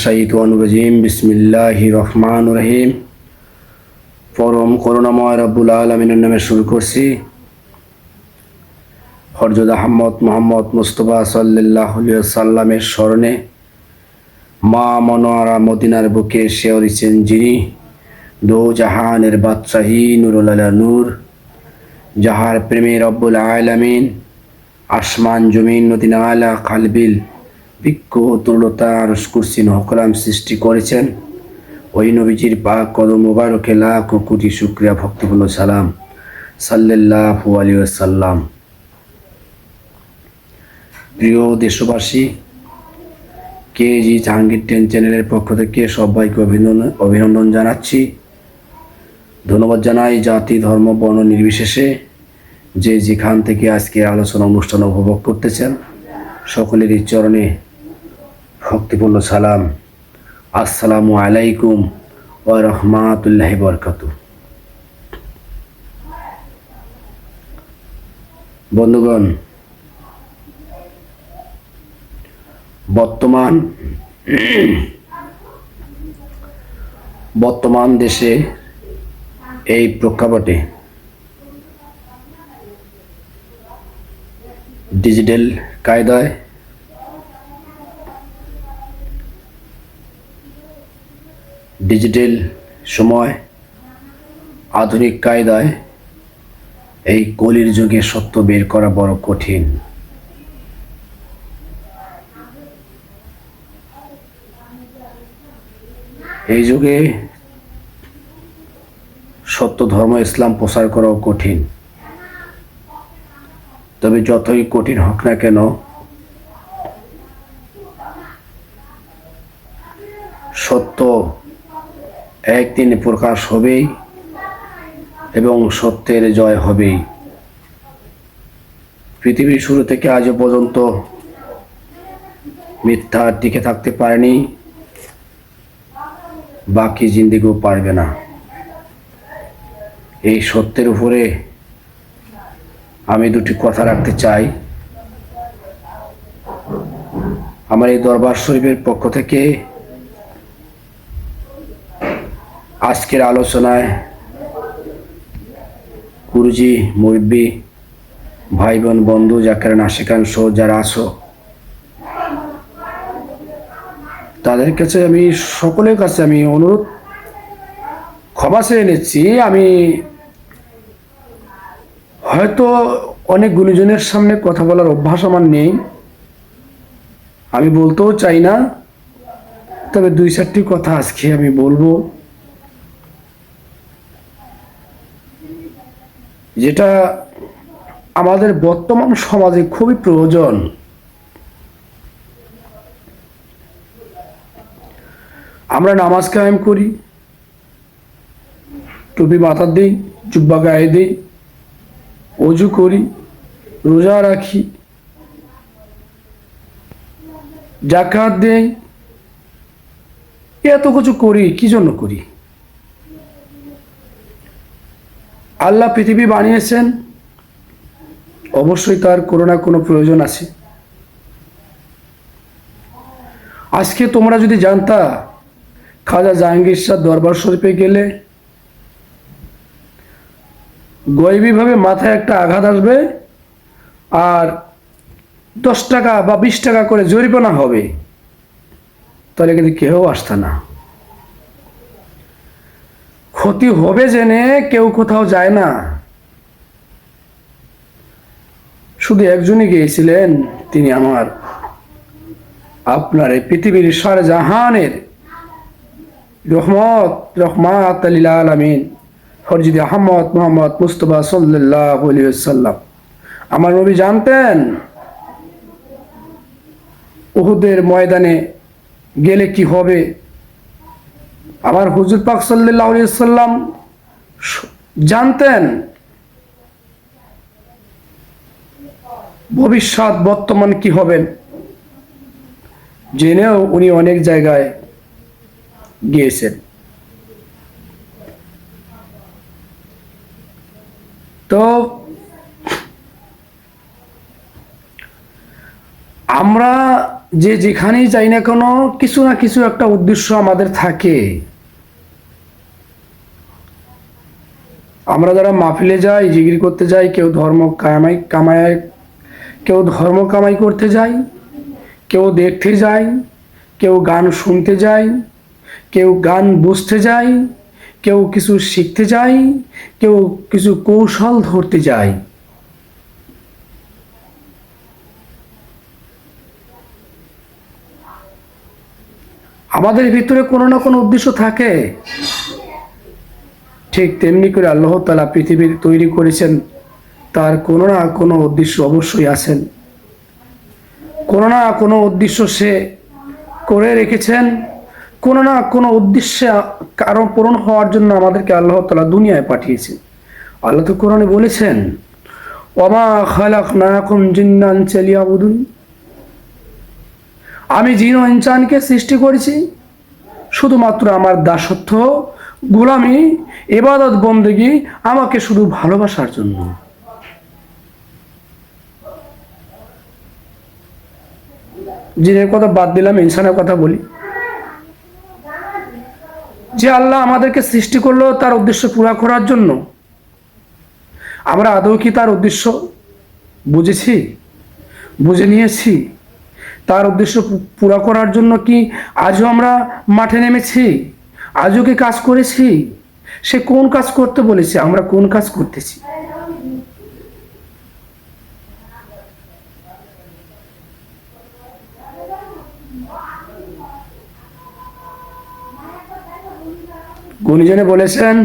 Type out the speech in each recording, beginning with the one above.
শাইতানির রাজিম বিসমিল্লাহির রহমানির রহিম। পরম করুণাময় রব্বুল আলামিনের নামে শুরু করছি। হযরত আহমদ মুহাম্মদ মুস্তাফা সাল্লাল্লাহু আলাইহি ওয়াসাল্লামের স্মরণে মা মনোয়ারা মদিনার বুকে শেয়ারিছেন যিনি, দো জাহানের বাদশাহী নূরুল আলা নূর, যাহার প্রেমে রব্বুল আলামিন আসমান জমিন নদী নালা খালবিল বৃক্ষ তরুলতা আরশ কুরসি নহকলাম সৃষ্টি করেছেন। ওই নবীজির পাক কদম মোবারকে লাখ ও কোটি শুকরিয়া ভক্তিপূর্ণ সালাম সাল্লাল্লাহু আলাইহি ওয়াসাল্লাম। প্রিয় দেশবাসী, কেজি জাহাঙ্গীর 10 চ্যানেলের পক্ষ থেকে সবাইকে অভিনন্দন জানাচ্ছি। ধন্যবাদ জানাই জাতি ধর্ম বর্ণ নির্বিশেষে যে যেখান থেকে আজকে আলোচনা অনুষ্ঠান উপভোগ করতেছেন, সকলেরই চরণে ভক্তিপূর্ণ সালাম। আসসালামু আলাইকুম ওয়া রাহমাতুল্লাহি ওয়া বারাকাতুহু। বন্ধুগণ, বর্তমান দেশে এই প্রেক্ষাপটে ডিজিটাল কায়দায় ডিজিটাল সময় আধুনিক কায়দায় এই কলির যুগে সত্য বের করা বড় কঠিন। এই যুগে সত্য ধর্ম ইসলাম প্রচার করাও কঠিন। তবে যতই কঠিন হোক না কেন, সত্য একদিন প্রকাশ হবেই এবং সত্যের জয় হবেই। পৃথিবীর শুরু থেকে আজও পর্যন্ত মিথ্যা টিকে থাকতে পারেনি, বাকি জিন্দেগিও পারবে না। এই সত্যের উপরে আমি দুটি কথা রাখতে চাই। আমার এই দরবার শরীফের পক্ষ থেকে আজকের আলোচনায় গুরুজি, মুরব্বী, ভাই বোন, বন্ধু, জাকেরান, আশিকান সহ যারা আছো, তাদের কাছে আমি সকলের কাছে আমি অনুরোধ ক্ষমা চেয়ে নিচ্ছি। আমি হয়তো অনেক গুণীজনের সামনে কথা বলার অভ্যাস আমার নেই, আমি বলতেও চাই না, তবে 2-4টি কথা আজকে আমি বলবো, যেটা আমাদের বর্তমান সমাজে খুবই প্রয়োজন। আমরা নামাজ কায়েম করি, টুপি মাথা দিই, জুব্বা গায়ে দিই, অজু করি, রোজা রাখি, যাকাত দেই, এত কিছু করি। কি জন্য করি? আল্লাহ পৃথিবী বানিয়েছেন, অবশ্যই তার কোনো না কোনো প্রয়োজন আছে। আজকে তোমরা যদি জানতা, খাজা জাহাঙ্গীর শাহ দরবার শরীফে গেলে গয়বীভাবে মাথায় একটা আঘাত আসবে আর 10 টাকা বা 20 টাকা করে জরিমানা হবে, তাহলে কিন্তু কেউ আসত না। ক্ষতি হবে জেনে কেউ কোথাও যায় না। শুধু একজনই গিয়েছিলেন, তিনি আপনার এই পৃথিবীর সারা জাহানের রহমাত লিল আলামিন হযরত আহমদ মুহাম্মদ মুস্তাফা সাল্লাল্লাহু আলাইহি ওয়াসাল্লাম। আমার নবী জানতেন উহুদের ময়দানে গেলে কি হবে। আমার হুজুর পাক সাল্লাল্লাহু আলাইহি ওয়াসাল্লাম জানতেন ভবিষ্যৎ বর্তমান কি হবেন, জেনেও উনি অনেক জায়গায় গিয়েছেন। তো আমরা যে যেখানেই যাই না কেন, কিছু না কিছু একটা উদ্দেশ্য আমাদের থাকে। আমরা যারা মাহফিলে যাই, জিকির করতে যাই, কেউ ধর্ম কামায়, কেউ ধর্ম কামাই করতে যায়, কেউ দেখতে যায়, কেউ গান শুনতে যায়, কেউ গান বুঝতে যায়, কেউ কিছু শিখতে যায়, কেউ কিছু কৌশল ধরতে যায়। আমাদের ভিতরে কোনো না কোনো উদ্দেশ্য থাকে। ঠিক তেমনি করে আল্লাহ তাআলা পৃথিবী তৈরি করেছেন, তার কোনো না কোনো উদ্দেশ্য অবশ্যই আছেন। কোনো না কোনো উদ্দেশ্য সে করে রেখেছেন। কোনো না কোনো উদ্দেশ্যে কারণ পূরণ হওয়ার জন্য আমাদেরকে আল্লাহ তাআলা দুনিয়ায় পাঠিয়েছেন। আল্লাহ তো কোরআনে বলেছেন, ওমা খালাকনাকুম জিন্নান লিয়াবুদুন, আমি জিন ও ইনসানকে সৃষ্টি করেছি শুধুমাত্র আমার দাসত্ব, গোলামি, ইবাদত বন্দেগী, আমাকে শুধু ভালোবাসার জন্য। জিনের কথা বাদ দিলাম, ইনসানের কথা বলি। যে আল্লাহ আমাদেরকে সৃষ্টি করলো তার উদ্দেশ্য পুরা করার জন্য, আমরা আদৌ কি তার উদ্দেশ্য বুঝেছি, বুঝে নিয়েছি? তার উদ্দেশ্য পুরা করার জন্য কি আজও আমরা মাঠে নেমেছি? আজও কি কাজ করেছি? সে কোন কাজ করতে বলেছে, আমরা কোন কাজ করতেছি? গুণীজনে বলেছেন,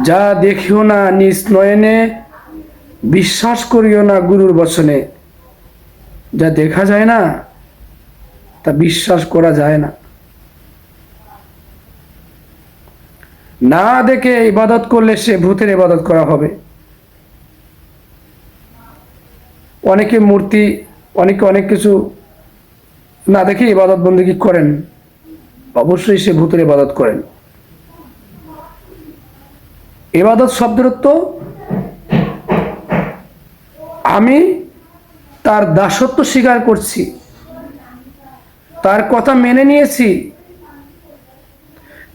যা দেখিও না নিজ নয়নে, বিশ্বাস করিও না গুরুর বচনে। যা দেখা যায় না তা বিশ্বাস করা যায় না। না দেখে ইবাদত করলে সে ভূতের ইবাদত করা হবে। অনেকে মূর্তি, অনেকে অনেক কিছু না দেখে ইবাদত বন্দেগী করেন, অবশ্যই সে ভূতের ইবাদত করেন। ইবাদত শব্দের অর্থ আমি তার দাসত্ব স্বীকার করছি, তার কথা মেনে নিয়েছি,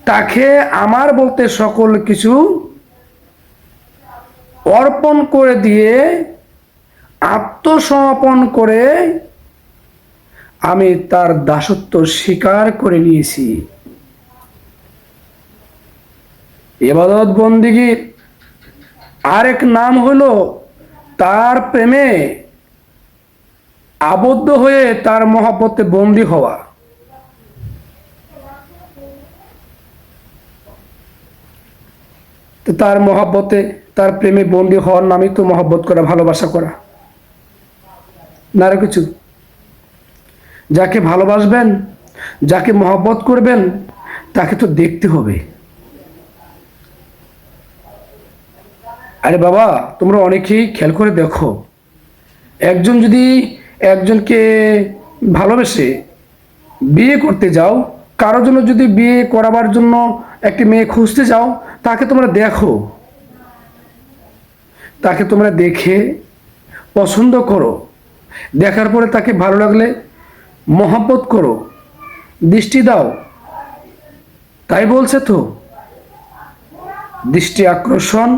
তাকে আমার বলতে সকল কিছু অর্পণ করে দিয়ে আত্মসমর্পণ করে আমি তার দাসত্ব স্বীকার করে নিয়েছি। ইবাদত বন্দেগীর আরেক নাম হলো তার প্রেমে আবদ্ধ হয়ে তার মহব্বতে বন্দী হওয়া। তো তার মহব্বতে, তার প্রেমে বন্দী হওয়ার নামই তো মহব্বত করা, ভালোবাসা করা, না আর কিছু। যাকে ভালোবাসবেন, যাকে মহব্বত করবেন, তাকে তো দেখতে হবে। আরে বাবা, তোমরা অনেকেই খেয়াল করে দেখো, একজন যদি একজনকে ভালোবেসে বিয়ে করতে যাও, কারোর জন্য যদি বিয়ে করাবার জন্য একটি মেয়ে খুঁজতে যাও, তাকে তোমরা দেখো, তাকে তোমরা দেখে পছন্দ করো, দেখার পরে তাকে ভালো লাগলে মহব্বত করো, দৃষ্টি দাও। তাই বলছে তো, দৃষ্টি আকর্ষণ,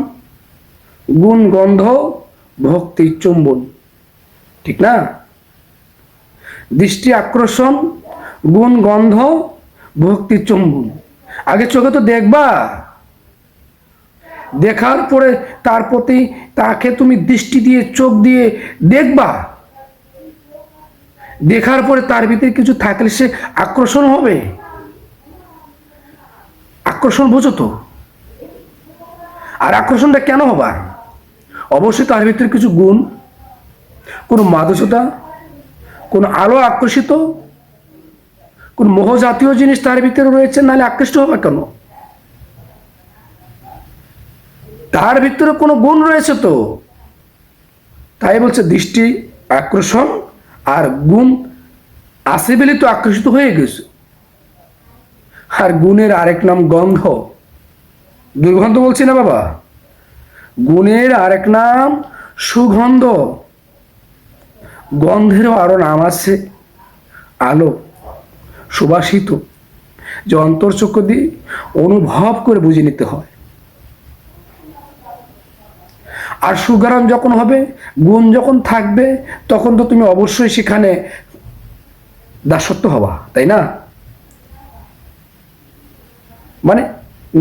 গুণ গন্ধ, ভক্তি চুম্বন, ঠিক না? দৃষ্টি আকর্ষণ, গুণ গন্ধ, ভক্তি চুম্বন। আগে চোখে তো দেখবা, দেখার পরে তার প্রতি তাকে তুমি দৃষ্টি দিয়ে, চোখ দিয়ে দেখবা, দেখার পরে তার ভিতরে কিছু থাকলে সে আকর্ষণ হবে। আকর্ষণ বোঝো তো? আর আকর্ষণটা কেন হবার? অবশ্যই তার ভিতরে কিছু গুণ, কোনো মাদকতা, কোনো আলো আকর্ষিত, কোন মোহ জাতীয় জিনিস তার ভিতরে রয়েছে, নাহলে আকৃষ্ট হবে কেন? তার ভিতরে কোনো গুণ রয়েছে তো, তাই বলছে দৃষ্টি আকর্ষণ আর গুণ আছে বলে তো আকর্ষিত হয়ে গেছে। আর গুণের আরেক নাম গন্ধ। দুর্গন্ধ বলছি না বাবা, গুণের আরেক নাম সুগন্ধ। গন্ধেরও আরো নাম আছে, আলো, সুবাসিত, যে অন্তর্চক্ষু দিয়ে অনুভব করে বুঝে নিতে হয়। আর সুগারাম যখন হবে, গুণ যখন থাকবে, তখন তো তুমি অবশ্যই সেখানে দাসত্ব হবা, তাই না? মানে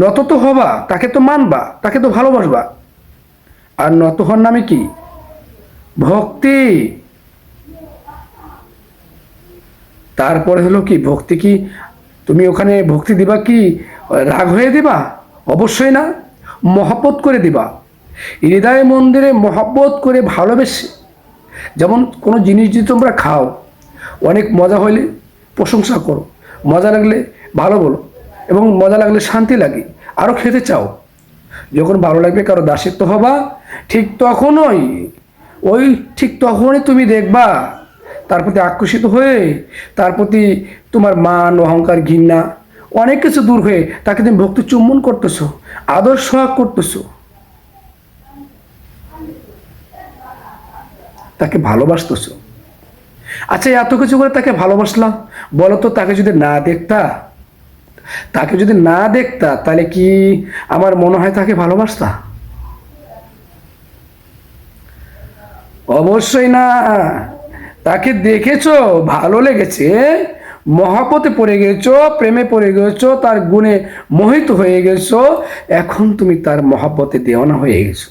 নত তো হবা, তাকে তো মানবা, তাকে তো ভালোবাসবা। আর নত হওয়ার নামে কি? ভক্তি। তারপরে হলো কি ভক্তি? কি তুমি ওখানে ভক্তি দিবা কি রাগ হয়ে দিবা? অবশ্যই না, মহব্বত করে দিবা। হৃদয় মন্দিরে মহব্বত করে ভালোবেসে, যেমন কোনো জিনিস যদি তোমরা খাও, অনেক মজা হইলে প্রশংসা করো, মজা লাগলে ভালো বলো, এবং মজা লাগলে শান্তি লাগে, আরও খেতে চাও। যখন ভালো লাগবে কারো দাসত্ব হবা, ঠিক তখনই ঠিক তখনই তুমি দেখবা তার প্রতি আকর্ষিত হয়ে, তার প্রতি তোমার মান অহংকার ঘৃণা অনেক কিছু দূর হয়ে তাকে তুমি ভক্তি চুম্বন করতেছো, আদর সোহাগ করতেছো, তাকে ভালোবাসতেছো। আচ্ছা, এত কিছু করে তাকে ভালোবাসলাম, বলো তো তাকে যদি না দেখতা, তাহলে কি আমার মনে হয় তাকে ভালোবাসতা? অবশ্যই না। তাকে দেখেছো, ভালো লেগেছে, মহাপতে পড়ে গেছো, প্রেমে পড়ে গেছো, তার গুণে মোহিত হয়ে গেছো। এখন তুমি তার মহাপতে দেওয়ানা হয়ে গেছো।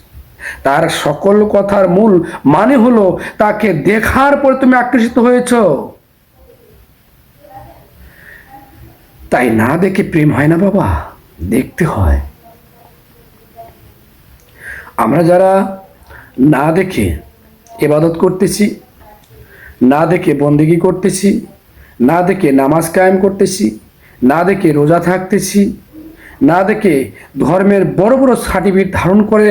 তার সকল কথার মূল মানে হলো তাকে দেখার পর তুমি আকর্ষিত হয়েছো। তাই না দেখে প্রেম হয় না বাবা, দেখতে হয়। আমরা যারা না দেখে ইবাদত করতেছি, না দেখে বন্দেগী করতেছি, না দেখে নামাজ কায়েম করতেছি, না দেখে রোজা থাকতেছি, না দেখে ধর্মের বড় বড় সার্টিফিকেট ধারণ করে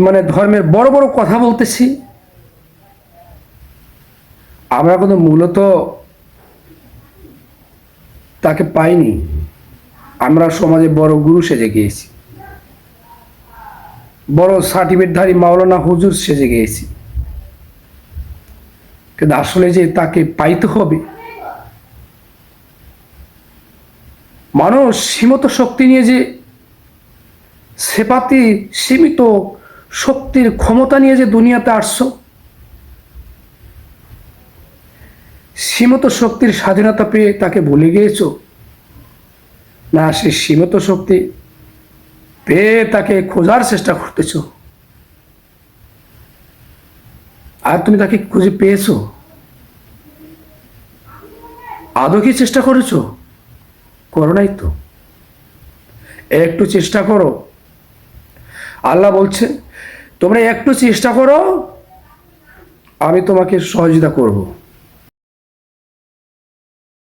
মানে ধর্মের বড় বড় কথা বলতেছি, আমরা কিন্তু মূলত তাকে পাইনি। আমরা সমাজে বড় গুরু সেজে গিয়েছি, বড় সার্টিফিকেটধারী মাওলানা হুজুর সেজে গিয়েছি। কিন্তু আসলে যে তাকে পাইতে হবে, মানুষ সীমিত শক্তি নিয়ে যে সেপাতি সীমিত শক্তির ক্ষমতা নিয়ে যে দুনিয়াতে আসছো, সীমিত শক্তির স্বাধীনতা পেয়ে তাকে ভুলে গিয়েছো না? সে সীমিত শক্তি পেয়ে তাকে খোঁজার চেষ্টা করতেছ, আর তুমি তাকে খুঁজে পেয়েছো? আদৌ কি চেষ্টা করেছো? করো নাই তো। একটু চেষ্টা করো। আল্লাহ বলছে তোমরা একটু চেষ্টা করো, আমি তোমাকে সহযোগিতা করব।